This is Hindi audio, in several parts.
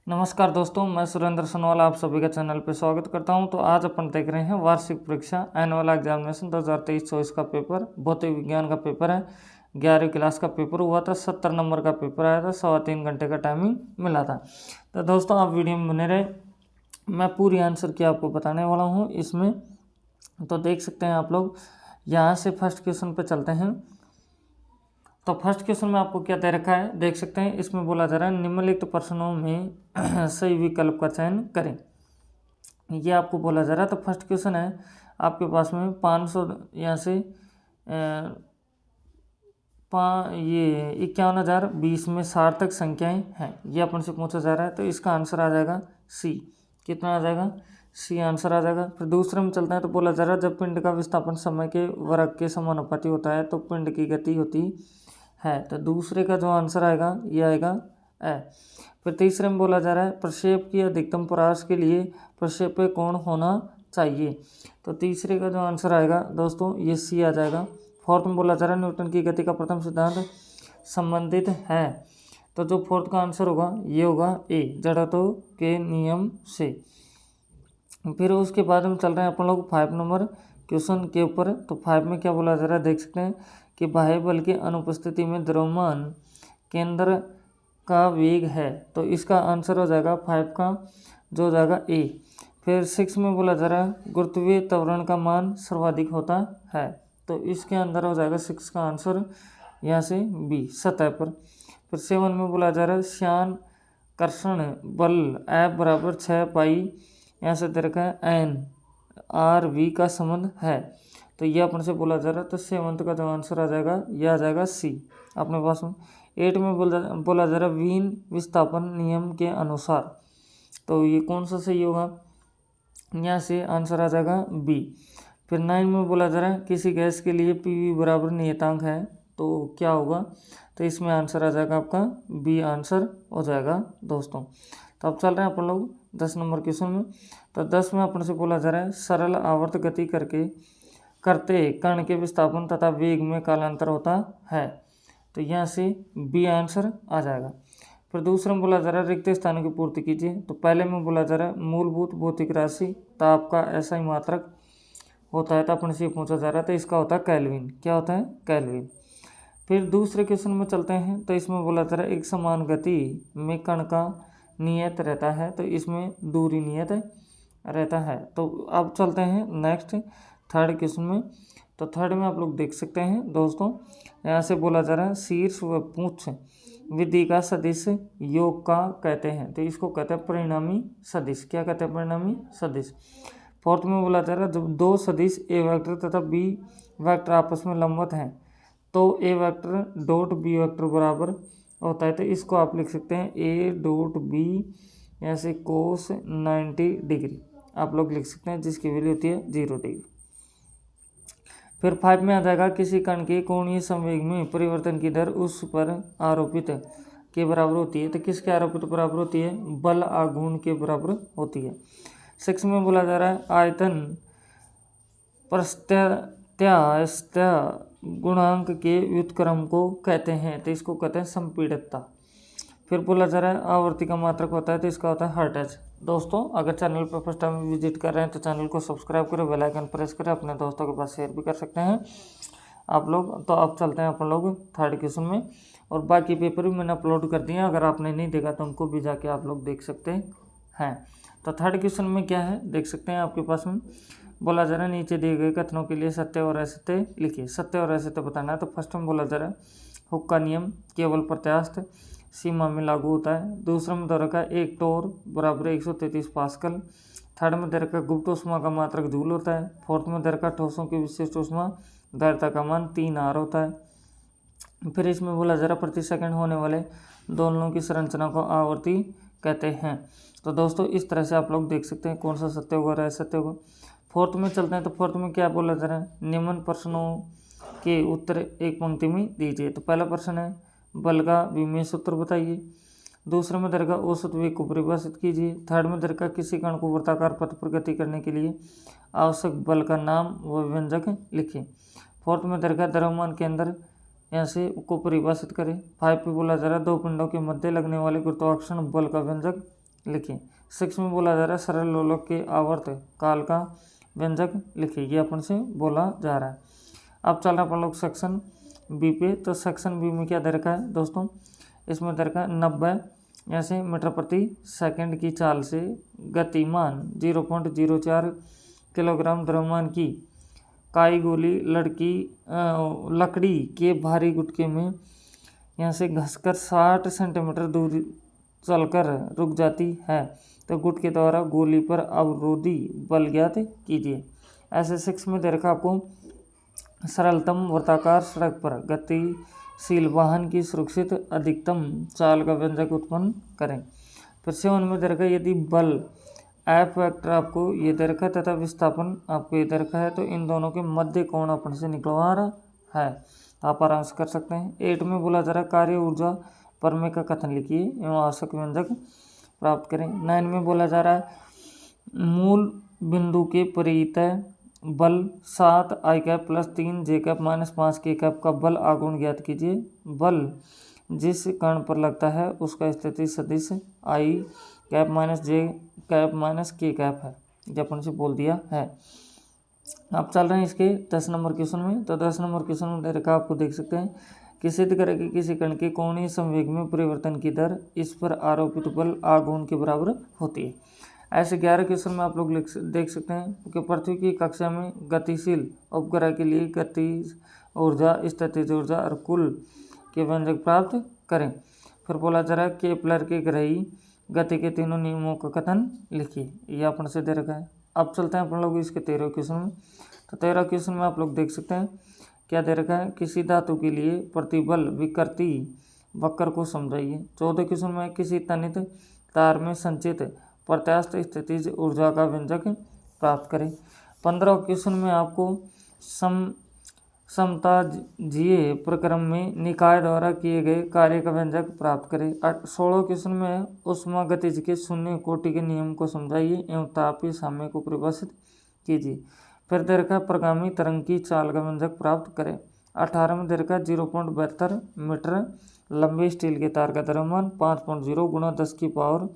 नमस्कार दोस्तों, मैं सुरेंद्र सोनवाल आप सभी का चैनल पर स्वागत करता हूं। तो आज अपन देख रहे हैं वार्षिक परीक्षा एनुअल एग्जामिनेशन 2023-24 का पेपर भौतिक विज्ञान का पेपर है। 11वीं क्लास का पेपर हुआ था, 70 नंबर का पेपर आया था, 3.25 घंटे का टाइमिंग मिला था। तो दोस्तों आप वीडियो में बने रहे, मैं पूरी आंसर की आपको बताने वाला हूँ इसमें। तो देख सकते हैं आप लोग, यहाँ से फर्स्ट क्वेश्चन पर चलते हैं। तो फर्स्ट क्वेश्चन में आपको क्या दे रखा है, देख सकते हैं। इसमें बोला जा रहा है निम्नलिखित प्रश्नों में सही विकल्प का चयन करें, ये आपको बोला जा रहा है। तो फर्स्ट क्वेश्चन है आपके पास में 500 यहाँ से ये 51,020 में सार्थक संख्याएं हैं, ये अपन से पूछा जा रहा है। तो इसका आंसर आ जाएगा सी। कितना आ जाएगा? सी आंसर आ जाएगा। फिर दूसरे में चलते हैं। तो बोला जा रहा है जब पिंड का विस्थापन समय के वर्ग के समानुपाती होता है तो पिंड की गति होती है। तो दूसरे का जो आंसर आएगा ये आएगा ए। फिर तीसरे में बोला जा रहा है प्रक्षेप की अधिकतम प्रयास के लिए प्रक्षेप्य कोण होना चाहिए। तो तीसरे का जो आंसर आएगा दोस्तों ये सी आ जाएगा। फोर्थ में बोला जा रहा है न्यूटन की गति का प्रथम सिद्धांत संबंधित है। तो जो फोर्थ का आंसर होगा ये होगा ए, जड़त्व के नियम से। फिर उसके बाद हम चल रहे हैं अपन लोग 5 नंबर क्वेश्चन के ऊपर। तो 5 में क्या बोला जा रहा है, देख सकते हैं कि बाह्य बल की अनुपस्थिति में द्रव्यमान केंद्र का वेग है। तो इसका आंसर हो जाएगा 5 का जो हो जाएगा ए। फिर 6 में बोला जा रहा है गुरुत्वीय त्वरण का मान सर्वाधिक होता है। तो इसके अंदर हो जाएगा 6 का आंसर यहाँ से बी, सतह पर। फिर 7 में बोला जा रहा है श्यान कर्षण बल F बराबर 6 पाई यहाँ से दे रखा है एन आर वी का संबंध है। तो ये अपन से बोला जा रहा है। तो 7th का जो आंसर आ जाएगा ये आ जाएगा सी अपने पास में। 8 में बोला जा रहा है वीन विस्थापन नियम के अनुसार। तो ये कौन सा सही होगा, यहाँ से आंसर आ जाएगा बी। फिर 9 में बोला जा रहा है किसी गैस के लिए पीवी बराबर नियतांक है, तो क्या होगा? तो इसमें आंसर आ जाएगा आपका बी आंसर हो जाएगा दोस्तों। तो अब चल रहे हैं अपन लोग 10 नंबर क्वेश्चन में। तो 10 में अपन से बोला जा रहा है सरल आवर्त गति करते कण के विस्थापन तथा वेग में कालांतर होता है। तो यहाँ से बी आंसर आ जाएगा। फिर दूसरा में बोला जा रहा है रिक्त स्थानों की पूर्ति कीजिए। तो पहले में बोला जा रहा है मूलभूत भौतिक राशि ताप का ऐसा ही मात्रक होता है। तो अपन से पूछा जा रहा है तो इसका होता है केल्विन। क्या होता है? केल्विन। फिर दूसरे क्वेश्चन में चलते हैं। तो इसमें बोला जा रहा है एक समान गति में कण का नियत रहता है, तो इसमें दूरी नियत रहता है। तो अब चलते हैं नेक्स्ट थर्ड क्वेश्चन में। तो थर्ड में आप लोग देख सकते हैं दोस्तों, यहाँ से बोला जा रहा है शीर्ष व पूंछ विधि का सदिश योग का कहते हैं। तो इसको कहते हैं परिणामी सदिश। क्या कहते हैं? परिणामी सदिश। फोर्थ में बोला जा रहा है जब दो सदिश ए वेक्टर तथा बी वेक्टर आपस में लंबवत हैं तो ए वेक्टर डॉट बी वेक्टर बराबर होता है। तो इसको आप लिख सकते हैं ए डॉट बी यहाँ से कोस 90 डिग्री आप लोग लिख सकते हैं, जिसकी वैल्यू होती है 0 डिग्री। फिर 5 में आ जाएगा किसी कण के कोणीय संवेग में परिवर्तन की दर उस पर आरोपित के बराबर होती है। तो किसके आरोपित बराबर होती है? बल आघूर्ण के बराबर होती है। 6 में बोला जा रहा है आयतन प्रस्त्यास्थ्य गुणांक के व्युत्क्रम को कहते हैं। तो इसको कहते हैं संपीड़ितता। फिर बोला जा रहा है आवर्ती का मात्रक होता है, तो इसका होता है हर्ट्ज। दोस्तों अगर चैनल पर फर्स्ट टाइम विजिट कर रहे हैं तो चैनल को सब्सक्राइब करें, बेल आइकन प्रेस करें, अपने दोस्तों के पास शेयर भी कर सकते हैं आप लोग। तो अब चलते हैं अपन लोग थर्ड क्वेश्चन में, और बाकी पेपर भी मैंने अपलोड कर दिए हैं, अगर आपने नहीं देखा तो उनको भी जाके आप लोग देख सकते हैं। तो थर्ड क्वेश्चन में क्या है देख सकते हैं आपके पास में। बोला जा रहा है नीचे दिए गए कथनों के लिए सत्य और असत्य लिखिए। सत्य और असत्य बताना है। तो फर्स्ट में बोला जा रहा है हुक का नियम केवल प्रत्यास्थ सीमा में लागू होता है। दूसरा में दे रखा है एक टोर बराबर 133 पास्कल। थर्ड में दे रखा है गुप्त ऊष्मा का मात्रक जूल होता है। फोर्थ में दे रखा है ठोसों की विशिष्ट ऊष्मा धारिता का मान 3 आर होता है। फिर इसमें बोला जा रहा है प्रति सेकंड होने वाले दोलनों की संरचना को आवर्ती कहते हैं। तो दोस्तों इस तरह से आप लोग देख सकते हैं कौन सा सत्य होगा और असत्य होगा। फोर्थ में चलते हैं। तो फोर्थ में क्या बोला जा रहा है निम्न प्रश्नों के उत्तर एक पंक्ति में दीजिए। तो पहला प्रश्न है बल का विमेय सूत्र बताइए। दूसरे में दर का औसत वेग को परिभाषित कीजिए। थर्ड में दर का किसी कण को वृत्ताकार पथ पर गति करने के लिए आवश्यक बल का नाम व व्यंजक लिखें। फोर्थ में दर का द्रव्यमान के अंदर यहाँ से को परिभाषित करें। 5 पे बोला जा रहा है दो पिंडों के मध्य लगने वाले गुरुत्वाकर्षण बल का व्यंजक लिखिए। 6 में बोला जा रहा है सरल लोलक के आवर्त काल का व्यंजक लिखिए, ये अपन से बोला जा रहा है। अब चल रहा अपन लोग सेक्शन बी पे। तो सेक्शन बी में क्या दे रखा है दोस्तों, इसमें दे रखा है 90 ऐसे मीटर प्रति सेकंड की चाल से गतिमान 0.04 किलोग्राम द्रव्यमान की काई गोली लकड़ी के भारी गुटके में यहाँ से घसकर 60 सेंटीमीटर दूर चलकर रुक जाती है, तो गुटके द्वारा गोली पर अवरोधी बल ज्ञात कीजिए। ऐसे 6 में दे रखा आपको सरलतम वृत्ताकार सड़क पर गतिशील वाहन की सुरक्षित अधिकतम चाल का व्यंजक उत्पन्न करें। फिर 7 में दे रखा यदि बल एफ वेक्टर आपको ये दे रखा है तथा विस्थापन आपको ये दे रखा है, तो इन दोनों के मध्य कोण अपन से निकलवा रहा है, आप आराम से कर सकते हैं। 8 में बोला जा रहा है कार्य ऊर्जा प्रमेय का कथन लिखिए एवं आवश्यक व्यंजक प्राप्त करें। 9 में बोला जा रहा है मूल बिंदु के परितः बल 7 आई कैप प्लस 3 जे कैप माइनस 5 के कैप का बल आघूर्ण ज्ञात कीजिए। बल जिस कण पर लगता है उसका स्थिति सदिश आई कैप माइनस जे कैप माइनस के कैप है, ये अपन से बोल दिया है। अब चल रहे हैं इसके 10 नंबर क्वेश्चन में। तो 10 नंबर क्वेश्चन में दे रखा आपको देख सकते हैं कि सिद्ध करें कि किसी कण के कोणीय संवेग में परिवर्तन की दर इस पर आरोपित बल आघूर्ण के बराबर होती है। ऐसे 11 क्वेश्चन में आप लोग देख सकते हैं कि पृथ्वी की कक्षा में गतिशील उपग्रह के लिए गतिज ऊर्जा, स्थितिज ऊर्जा और कुल के व्यंजक प्राप्त करें। फिर बोला जा रहा है केपलर के ग्रही गति के तीनों नियमों का कथन लिखिए, यह अपन से दे रखा है। अब चलते हैं अपन लोग इसके 13 क्वेश्चन में। तो 13 क्वेश्चन में आप लोग देख सकते हैं क्या दे रखा है, किसी धातु के लिए प्रतिबल विकृति वक्र को समझाइए। 14 क्वेश्चन में किसी तनित तार में संचित प्रत्यास्थ स्थितिज ऊर्जा का व्यंजक प्राप्त करें। 15 क्वेश्चन में आपको समताजीय प्रक्रम में निकाय द्वारा किए गए कार्य का व्यंजक प्राप्त करें। 16 क्वेश्चन में ऊष्मागतिज के शून्य कोटि के नियम को समझाइए एवं तापीय साम्य को परिभाषित कीजिए। फिर दे रखा प्रगामी तरंग की चाल का व्यंजक प्राप्त करें। 18 में दे रखा 0.72 मीटर लंबे स्टील के तार का द्रव्यमान 5.0 गुणा 10 की पावर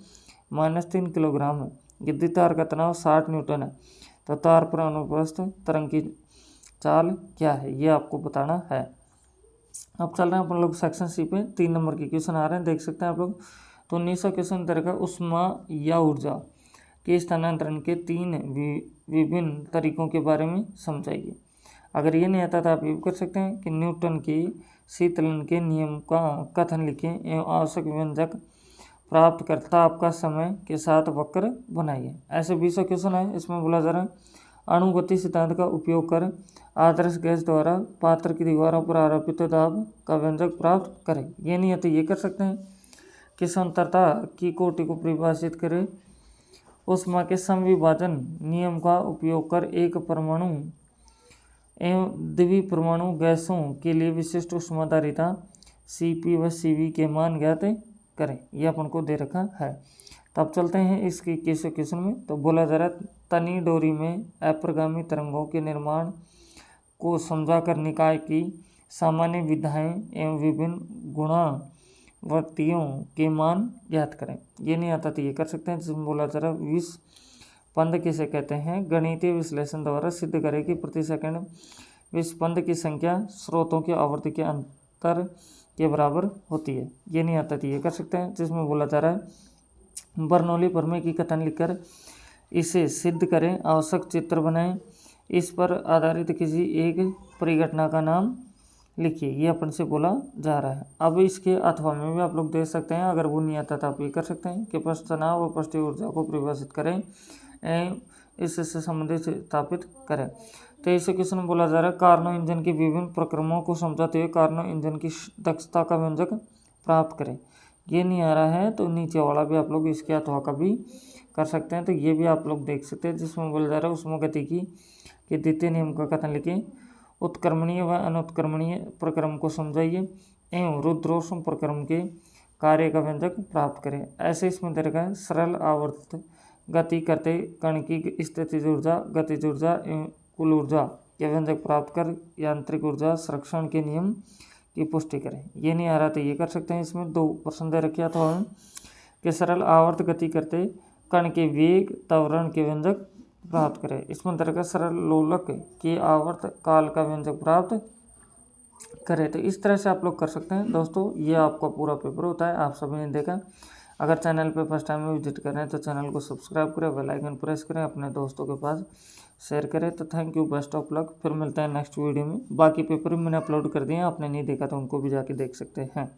-3 किलोग्राम है। यदि तार का तनाव 60 न्यूटन है तो तार पर अनुप्रस्थ तरंग की चाल क्या है, ये आपको बताना है। अब चल रहे हैं अपन लोग सेक्शन सी पे। 3 नंबर के क्वेश्चन आ रहे हैं, देख सकते हैं आप लोग। तो 19वां क्वेश्चन दे रखा उष्मा या ऊर्जा के स्थानांतरण के 3 विभिन्न तरीकों के बारे में समझाइए। अगर ये नहीं आता तो आप ये कर सकते हैं कि न्यूटन के शीतलन के नियम का कथन लिखें एवं आवश्यक व्यंजक प्राप्त कर ताप का समय के साथ वक्र बनाइए। ऐसे 20 क्वेश्चन है। इसमें बोला जा रहा है अणुगति सिद्धांत का उपयोग कर आदर्श गैस द्वारा पात्र की दीवारों पर आरोपित दाब का व्यंजक प्राप्त करें। ये नहीं है तो ये कर सकते हैं कि संतरता की कोटि को परिभाषित करें। उष्मा के समविभाजन नियम का उपयोग कर एक परमाणु एवं द्विपरमाणु गैसों के लिए विशिष्ट ऊष्माधारिता Cp व Cv के मान ज्ञात करें। यह अपन को दे रखा है। तो अब चलते हैं इसकी क्वेश्चन में। तो बोला जा रहा है तनी डोरी में अप्रगामी तरंगों के निर्माण को समझा कर निकाय की सामान्य विधाएं एवं विभिन्न गुणावर्तियों के मान ज्ञात करें। ये नहीं आता तो ये कर सकते हैं। जिसमें बोला जा रहा है विस्पंद किसे कहते हैं, गणितीय विश्लेषण द्वारा सिद्ध करें कि प्रति सेकंड विस्पंद की संख्या स्रोतों की आवृत्ति के अंतर के बराबर होती है। ये नहीं आता तो ये कर सकते हैं। जिसमें बोला जा रहा है बर्नौली प्रमेय की कथन लिखकर इसे सिद्ध करें, आवश्यक चित्र बनाएं, इस पर आधारित किसी एक परिघटना का नाम लिखिए। ये अपन से बोला जा रहा है। अब इसके अथवा में भी आप लोग देख सकते हैं, अगर वो नहीं आता तो आप ये कर सकते हैं कि पृष्ठ तनाव व पृष्ठीय ऊर्जा को परिभाषित करें, इससे संबंधित स्थापित करें। तो इसे क्वेश्चन में बोला जा रहा है कार्नो इंजन के विभिन्न प्रक्रमों को समझाते हुए कार्नो इंजन की दक्षता का व्यंजक प्राप्त करें। ये नहीं आ रहा है तो नीचे वाला भी आप लोग इसके अथवा का भी कर सकते हैं। तो ये भी आप लोग देख सकते हैं। जिसमें बोला जा रहा है उष्मागतिकी के द्वितीय नियम का कथन लिखिए, उत्क्रमणीय व अनुत्क्रमणीय प्रक्रम को समझाइए एवं रुद्रोष्म प्रक्रम के कार्य का व्यंजक प्राप्त करें। ऐसे इसमें दे रखा है सरल आवर्त गति करते कण की स्थितिज ऊर्जा, गतिज ऊर्जा एवं कुल ऊर्जा के व्यंजक प्राप्त कर यांत्रिक ऊर्जा संरक्षण के नियम की पुष्टि करें। ये नहीं आ रहा तो ये कर सकते हैं। इसमें 2 प्रश्न दे रखे अथवा के सरल आवर्त गति करते कण के वेग त्वरण के व्यंजक प्राप्त करें। इसमें अंतर्गत सरल लोलक के आवर्त काल का व्यंजक प्राप्त करें। तो इस तरह से आप लोग कर सकते हैं दोस्तों। ये आपका पूरा पेपर होता है, आप सभी ने देखा। अगर चैनल पे फर्स्ट टाइम विजिट कर रहे हैं तो चैनल को सब्सक्राइब करें, बेल आइकन प्रेस करें, अपने दोस्तों के पास शेयर करें। तो thank you, best of luck. फिर मिलते हैं नेक्स्ट वीडियो में। बाकी पेपर भी मैंने अपलोड कर दिए हैं, आपने नहीं देखा तो उनको भी जाके देख सकते हैं।